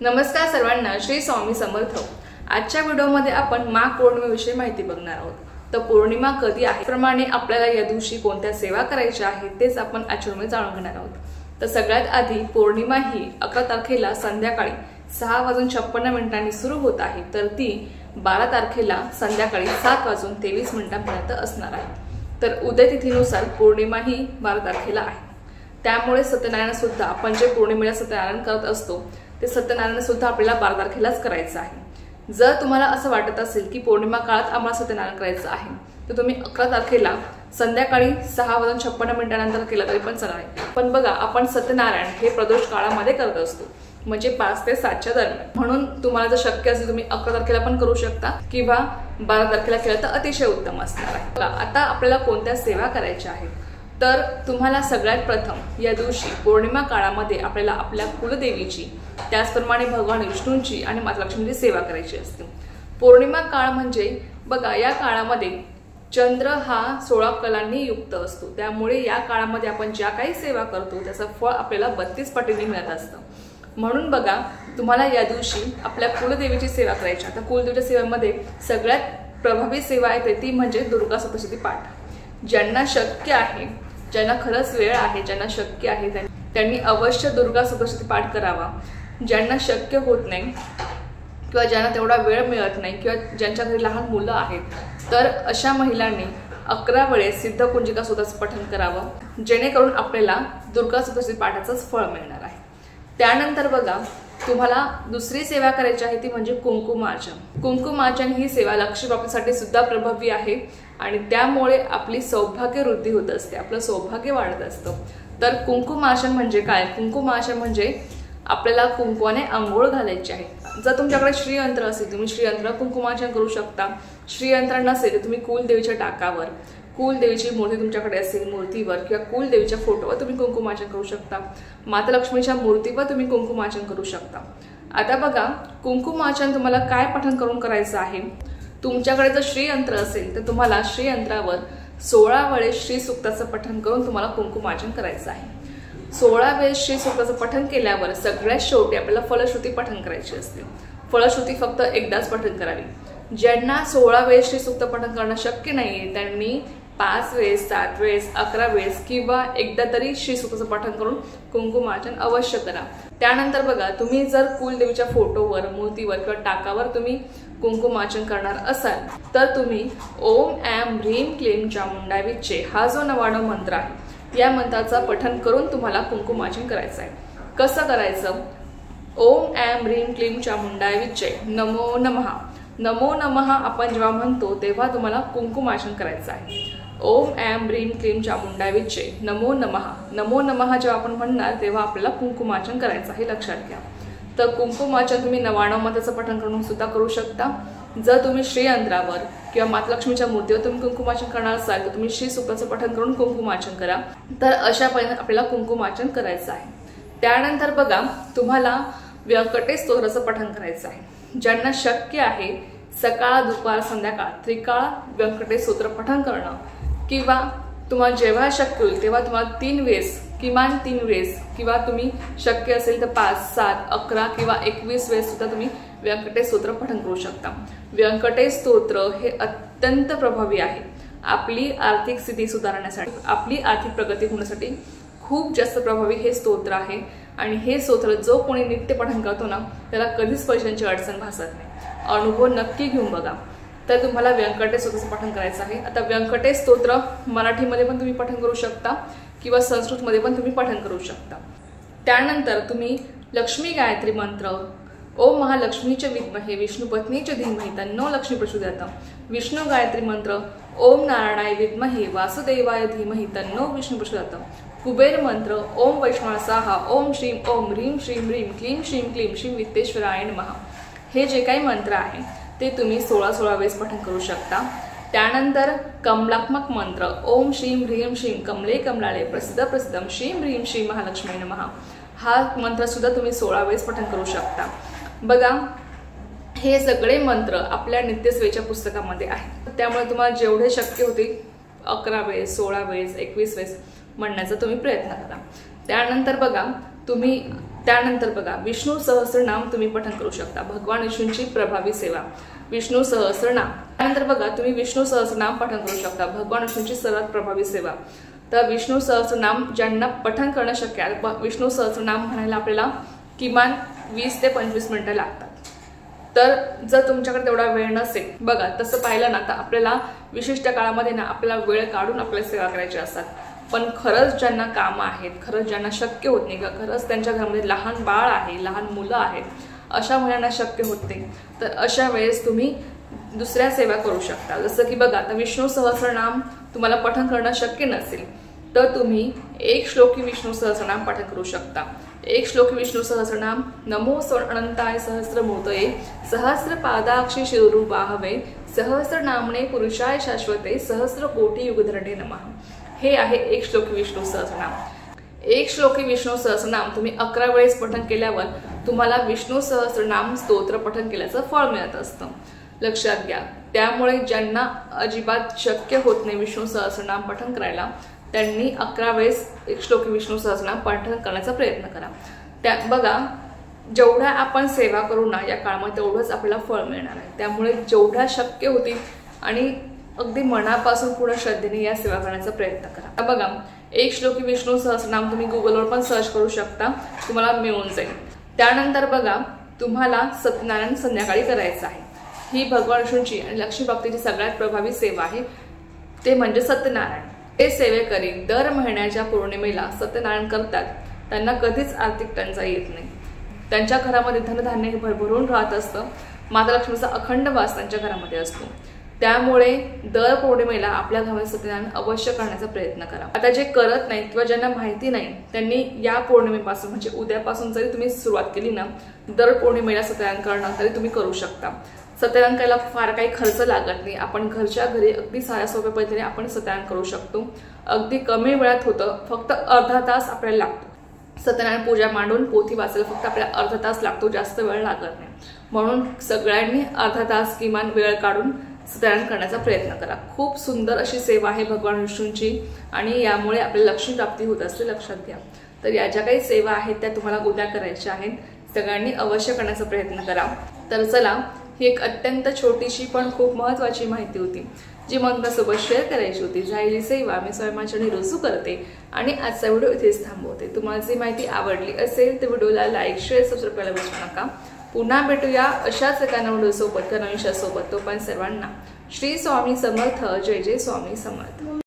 नमस्कार सर्वांना, श्री स्वामी समर्थ। आजच्या व्हिडिओमध्ये आपण माघ पौर्णिमेविषयी माहिती बघणार आहोत। तर पौर्णिमा कधी आहे, प्रमाणे आपल्याला या दिवशी कोणत्या सेवा करायच्या आहेत तेच आपण आजच्या व्हिडिओमध्ये जाणून घेणार आहोत। तर सगळ्यात आधी पौर्णिमा ही 11 तारखेला संध्याकाळी 6:56 सुरू होत आहे, तर ती 12 तारखेला संध्याकाळी 7:23 असणार आहे। तर उदय तिथीनुसार पौर्णिमा ही 12 तारखेला आहे। त्यामुळे सत्यनारायण सुद्धा आपण जे पौर्णिमेला सत्यनारायण करत असतो ते सत्यनारायण सुद्धा आपल्याला 12 तारखेलाच करायचं आहे। जर तुम्हाला असं वाटत असेल की पौर्णिमा काळात आम्हाला सत्यनारायण करायचं आहे, तर तुम्ही 11 तारखेला संध्याकाळी 6:56 केलं तरी पण चालेल। पण बघा, आपण सत्यनारायण हे प्रदोष काळामध्ये करत असतो, म्हणजे 5 ते 7च्या दरम्यान। म्हणून तुम्हाला जर शक्य असेल तुम्ही 11 तारखेला पण करू शकता किंवा 12 तारखेला केलं तर अतिशय उत्तम असणार आहे। आता आपल्याला कोणत्या सेवा करायच्या आहेत, तर तुम्हाला सगळ्यात प्रथम या दिवशी पौर्णिमा काळामध्ये आपल्याला आपल्या कुलदेवीची, त्याचप्रमाणे भगवान विष्णूंची आणि माता लक्ष्मीची सेवा करायची असते। पौर्णिमा काळ म्हणजे बघा, या काळामध्ये चंद्र हा 16 कलांनी युक्त असतो, त्यामुळे या काळामध्ये आपण ज्या काही सेवा करतो त्याचं फळ आपल्याला 32 पटीने मिळत असतं। म्हणून बघा, तुम्हाला या दिवशी आपल्या कुलदेवीची सेवा करायची। आता कुलदेवीच्या सेवेमध्ये सगळ्यात प्रभावी सेवा आहे ती म्हणजे दुर्गा सप्तशती पाठ। ज्यांना शक्य आहे, ज्यांना खरंच वेळ आहे, ज्यांना शक्य आहे त्यांनी अवश्य दुर्गा सप्तशती पाठ करावा। ज्यांना शक्य होत नाही किंवा ज्यांना तेवढा वेळ मिळत नाही किंवा ज्यांच्या घरी लहान मुलं आहेत, तर अशा महिलांनी 11 वेळेस सिद्धकुंजिका स्तोत्राचं पठण करावं, जेणेकरून आपल्याला दुर्गा सप्तशती पाठाचंच फळ मिळणार आहे। त्यानंतर बघा, तुम्हाला दुसरी सेवा करायची आहे ती म्हणजे कुंकुमार्चन। कुंकुमार्चन ही सेवा लक्ष्मी प्राप्तीसाठी सुद्धा प्रभावी आहे आणि त्यामुळे आपली सौभाग्य वृद्धी होत असते, आपलं सौभाग्य वाढत असतं। तर कुंकुमार्चन म्हणजे काय? कुंकुमार्चन म्हणजे आपल्याला कुंकवाने आंघोळ घालायची आहे। जर तुमच्याकडे श्रीयंत्र असेल, तुम्ही श्रीयंत्र कुंकुमार्चन करू शकता। श्रीयंत्र नसेल तर तुम्ही कुलदेवीच्या टाकावर, कुलदेवीची मूर्ती तुमच्याकडे असेल मूर्तीवर किंवा कुलदेवीच्या फोटोवर तुम्ही कुंकुमार्चन करू शकता। माता लक्ष्मीच्या मूर्तीवर तुम्ही कुंकुमार्चन करू शकता। आता बघा, कुंकुमार्चन तुम्हाला काय पठण करून करायचं आहे? तुमच्याकडे जर श्रीयंत्र असेल तर तुम्हाला श्रीयंत्रावर 16 वेळेस श्री सूक्ताचं पठण करून तुम्हाला कुंकुमार्चन करायचं आहे। 16 वेळेस श्री सूक्ताचं पठण केल्यावर सगळ्यात शेवटी आपल्याला फलश्रुती पठण करायची असते। फलश्रुती फक्त एकदाच पठण करावी। ज्यांना 16 वेळेस श्री सूक्त पठण करणं शक्य नाहीये त्यांनी 5 वेळेस, 7 वेळेस, 11 वेळेस किंवा एकदा तरी श्री सूक्ताचं पठण करून कुंकुमार्चन अवश्य करा। त्यानंतर बघा, तुम्ही जर कुलदेवीच्या फोटोवर, मूर्तीवर किंवा टाकावर तुम्ही कुंकुमार्चन करणार असाल तर तुम्ही ओम ऐं ह्रीं क्लीं चामुंडाय विच्चे हा जो 99 मंत्र आहे, या मंत्राचं पठण करून तुम्हाला कुंकुमार्चन करायचं आहे। कसं करायचं? ओम ऐं ह्रीं क्लीं चामुंडाय विच्चे नमो नमः। नमो नमः आपण जेव्हा म्हणतो तेव्हा तुम्हाला कुंकुमार्चन करायचं आहे। ओम ऐं ह्रीं क्लीं चामुंडाय विच्चे नमो नमः। नमो नमः जेव्हा आपण म्हणणार तेव्हा आपल्याला कुंकुमार्चन करायचं आहे, लक्षात घ्या। तर कुंकुमार्चन तुम्ही 99 मंत्राचं पठण करून सुद्धा करू शकता। जर तुम्ही श्रीयंत्रावर किंवा माता लक्ष्मीच्या मूर्तीवर तुम्ही कुंकुमार्चन करणार असाल तर तुम्ही श्री सूक्ताचं पठण करून कुंकुमार्चन करा। तर अशा पद्धतीने आपल्याला कुंकुमार्चन करायचं आहे। त्यानंतर बघा, तुम्हाला व्यंकटेश स्तोत्राचं पठण करायचं आहे। ज्यांना शक्य आहे सकाळ, दुपार, संध्याकाळ त्रिकाळ व्यंकटेश स्तोत्र पठण करणं, किंवा तुम्हाला जेव्हा शक्य होईल तेव्हा तुम्हाला 3 वेळेस, किमान 3 वेळेस, किंवा तुम्ही शक्य असेल तर 5, 7, 11 किंवा 21 वेळेस सुद्धा तुम्ही व्यंकटेश स्तोत्र पठण करू शकता। व्यंकटेश स्तोत्र हे अत्यंत प्रभावी आहे आपली आर्थिक स्थिती सुधारण्यासाठी, आपली आर्थिक प्रगती होण्यासाठी खूप जास्त प्रभावी हे स्तोत्र आहे। आणि हे स्तोत्र जो कोणी नित्य पठण करतो ना, त्याला कधीच पैशांची अडचण भासत नाही। अनुभव नक्की घेऊन बघा। तर तुम्हाला व्यंकटेश स्तोत्राचं पठण करायचं आहे। आता व्यंकटेश स्तोत्र मराठीमध्ये पण तुम्ही पठण करू शकता किंवा संस्कृतमध्ये पण तुम्ही पठण करू शकता। त्यानंतर तुम्ही लक्ष्मी गायत्री मंत्र, ओम महालक्ष्मीचे विद्महे विष्णुपत्नीचे धीमहि तन्नो लक्ष्मी प्रचोदयात्। विष्णू गायत्री मंत्र, ओम नारायणाय विद्महे वासुदेवाय धीमहि तन्नो विष्णु प्रचोदयात्। कुबेर मंत्र, ओम वैष्णवासाहा ओम श्रीं ओम ह्रीं श्रीं ह्रीं क्लीं श्रीं क्लीं श्रीं वित्तेश्वराय नमः। हे जे काही मंत्र आहे ते तुम्ही 16 वेळेस पठण करू शकता। त्यानंतर कमलात्मक मंत्र, ओम श्रीं ह्रीं श्रीं कमले कमलाळे प्रसिद्ध प्रसिद्धम श्रीं ह्रीं श्रीं महालक्ष्मी नमः, हा मंत्र सुद्धा तुम्ही 16 वेळेस पठण करू शकता। बघा, हे सगळे मंत्र आपल्या नित्यसेवेच्या पुस्तकामध्ये आहेत, त्यामुळे तुम्हाला जेवढे शक्य होते 11 वेळेस, 16 वेळेस, 21 वेळेस म्हणण्याचा तुम्ही प्रयत्न करा। त्यानंतर बघा, तुम्ही त्यानंतर बघा विष्णू सहस्रनाम तुम्ही पठण करू शकता, भगवान विष्णूंची प्रभावी सेवा विष्णू सहस्रनाम। त्यानंतर बघा तुम्ही विष्णू सहस्रनाम पठण करू शकता, भगवान विष्णूंची सर्वात प्रभावी सेवा। तर विष्णू सहस्रनाम ज्यांना पठण करणं शक्य आहे, विष्णू सहस्रनाम म्हणायला आपल्याला किमान 20 ते 25 मिनिटं लागतात। तर जर तुमच्याकडे तेवढा वेळ नसेल, बघा तसं पाहिलं ना तर आपल्याला विशिष्ट काळामध्ये ना आपल्याला वेळ काढून आपल्याला सेवा करायची असतात, पण खरंच ज्यांना कामं आहेत, खरंच ज्यांना शक्य होत नाही, खरंच त्यांच्या घरामध्ये लहान बाळ आहे, लहान मुलं आहेत, अशा मुलांना शक्य होत नाही, तर अशा वेळेस तुम्ही दुसऱ्या सेवा करू शकता। जसं की बघा आता विष्णू सहस्रनाम तुम्हाला पठण करणं शक्य नसेल तर तुम्ही एक श्लोकी विष्णू सहस्रनाम पठण करू शकता। एक श्लोकी विष्णू सहस्रनाम नमो अनंताय सहस्रमूर्तये सहस्रपादाक्षी शिरोरुबाहवे सहस्रनामने पुरुषाय शाश्वते सहस्र कोटी युगधरणे नमः। हे आहे एक श्लोकी विष्णू सहस्रनाम। एक श्लोकी विष्णू सहस्रनाम तुम्ही 11 वेळेस पठण केल्यावर तुम्हाला विष्णू सहस्रनाम स्तोत्र पठण केल्याचं फळ मिळत असतं, लक्षात घ्या। त्यामुळे ज्यांना अजिबात शक्य होत नाही विष्णू सहस्रनाम पठण करायला, त्यांनी 11 वेळेस एक श्लोकी विष्णू सहस्रनाम पठण करण्याचा प्रयत्न करा। त्या बघा जेवढ्या आपण सेवा करू ना या काळामध्ये तेवढंच आपल्याला फळ मिळणार आहे, त्यामुळे जेवढ्या शक्य होतील आणि अगदी मनापासून पूर्ण श्रद्धेने या सेवा करण्याचा प्रयत्न करा। बघा एक श्लोकी विष्णू सहस्रनाम तुम्ही गुगलवर पण सर्च करू शकता, तुम्हाला मिळून जाईल। त्यानंतर बघा तुम्हाला सत्यनारायण संध्याकाळी करायचं आहे, ही भगवान विष्णूंची आणि लक्ष्मी बाप्तीची सगळ्यात प्रभावी सेवा आहे, ते म्हणजे सत्यनारायण। ते सेवेकरी दर महिन्याच्या पौर्णिमेला सत्यनारायण करतात, त्यांना कधीच आर्थिक टंचाई येत नाही, त्यांच्या घरामध्ये धनधान्य भरभरून राहत असतं, माता लक्ष्मीचा अखंड वास त्यांच्या घरामध्ये असतो। त्यामुळे दर पौर्णिमेला आपल्या घरामध्ये सत्यनारायण अवश्य करण्याचा प्रयत्न करा। आता जे करत नाहीत किंवा ज्यांना माहिती नाही त्यांनी या पौर्णिमेपासून म्हणजे उद्यापासून जरी तुम्ही सुरुवात केली ना, दर पौर्णिमेला सत्यनारायण करणं तरी तुम्ही करू शकता। सत्यनारायण करायला फार काही खर्च लागत नाही, आपण घरच्या घरी अगदी साध्या सोप्या पद्धतीने आपण सत्यनारायण करू शकतो, अगदी कमी वेळात होतं, फक्त अर्धा तास आपल्याला लागतो। सत्यनारायण पूजा मांडून पोथी वाचायला फक्त आपल्याला अर्धा तास लागतो, जास्त वेळ लागत नाही, म्हणून सगळ्यांनी अर्धा तास किमान वेळ काढून सत्यनारायण करण्याचा प्रयत्न करा। खूप सुंदर अशी सेवा आहे भगवान विष्णूंची आणि यामुळे आपल्याला लक्ष्मी प्राप्ती होत असते, लक्षात घ्या। तर या ज्या काही सेवा आहेत त्या तुम्हाला उद्या करायच्या आहेत, सगळ्यांनी अवश्य करण्याचा प्रयत्न करा। तर चला ही एक अत्यंत छोटीशी पण खूप महत्त्वाची माहिती होती जी मला तुमच्यासोबत शेअर करायची होती। राहिली सेवा मी स्वयंमाचरणी रुजू करते आणि आजचा व्हिडिओ इथेच थांबवते। तुम्हाला जी माहिती आवडली असेल तर व्हिडिओला लाईक शेअर सबस्क्राईब करायला विसरू नका। पुन्हा भेटूया अशाच एका नवीन व्हिडिओसोबत, नवीन विषयासोबत। तो पण सर्वांना श्री स्वामी समर्थ, जय जय स्वामी समर्थ।